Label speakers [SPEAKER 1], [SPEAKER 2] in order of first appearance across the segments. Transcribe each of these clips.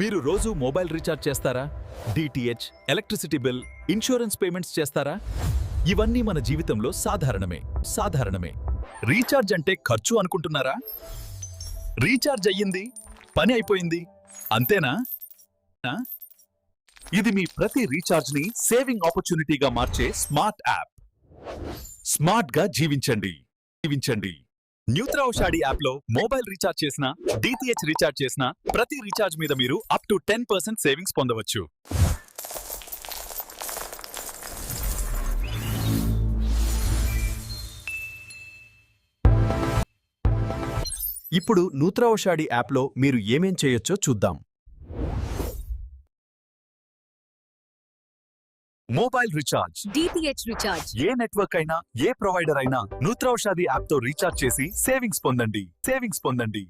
[SPEAKER 1] మీరు రోజు mobile recharge చేస్తారా? DTH, electricity bill, insurance payments చేస్తారా? ఇవన్నీ మన జీవితంలో సాధారణమే. రీఛార్జ్ అంటే ఖర్చు అనుకుంటున్నారా? రీఛార్జ్ అయ్యింది, పని అయిపోయింది, అంతేనా? ఇది మీ ప్రతి రీఛార్జ్ని సేవింగ్ ఆపర్చునిటీగా మార్చే స్మార్ట్ యాప్. స్మార్ట్గా జీవించండి. న్యూత్రా ఓషాడి యాప్లో మొబైల్ రీఛార్జ్ చేసినా, డిటిహెచ్ రీఛార్జ్ చేసినా ప్రతి రీఛార్జ్ మీద మీరు అప్ టు 10% సేవింగ్స్ పొందవచ్చు. ఇప్పుడు న్యూత్రా ఓషాడి యాప్లో మీరు ఏమేం చేయొచ్చో చూద్దాం. మొబైల్ రీఛార్జ్,
[SPEAKER 2] డిటిహెచ్ రీఛార్జ్,
[SPEAKER 1] ఏ నెట్వర్క్ అయినా, ఏ ప్రొవైడర్ అయినా న్యూత్రా ఓషాడి యాప్ తో రీఛార్జ్ చేసి సేవింగ్స్ పొందండి.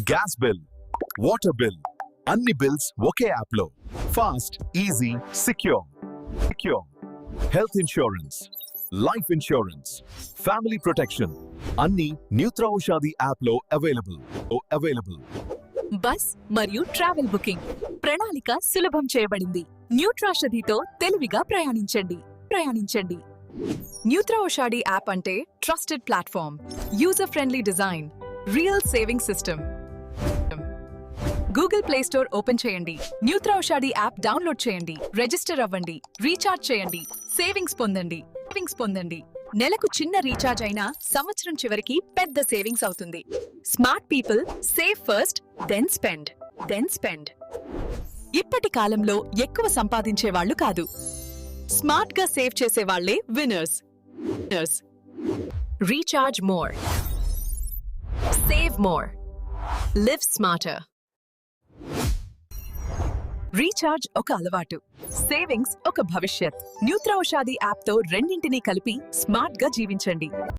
[SPEAKER 1] గ్యాస్ బిల్, వాటర్ బిల్, అన్ని బిల్స్ ఒకే యాప్ లో. Fast, easy, secure. Health insurance, life insurance, family protection అన్ని న్యూత్రా ఓషాడి యాప్ లో అవైలబుల్.
[SPEAKER 2] బస్ మరియు ట్రావెల్ బుకింగ్ ప్రణాళిక సులభం చేయబడింది. న్యూట్రా ఓషాడితో తెలివిగా ప్రయాణించండి. న్యూత్రా ఓషాడి యాప్ అంటే trusted platform, user friendly design, real saving system. Google play store open చేయండి, న్యూత్రా ఓషాడి యాప్ డౌన్లోడ్ చేయండి, రిజిస్టర్ అవ్వండి, రీఛార్జ్ చేయండి, సేవింగ్స్ పొందండి. నెలకు చిన్న రీఛార్జ్ అయినా సంవత్సరం చివరికి పెద్ద సేవింగ్స్ అవుతుంది. Smart people save first, then spend. ఇప్పటి కాలంలో ఎక్కువ సంపాదించే వాళ్ళు కాదు, స్మార్ట్ గా సేవ్ చేసే వాళ్లే winners. Recharge more, save more, live smarter. Recharge ఒక అలవాటు, సేవింగ్స్ ఒక భవిష్యత్. న్యూత్రా ఓషాడి యాప్ తో రెండింటినీ కలిపి స్మార్ట్ గా జీవించండి.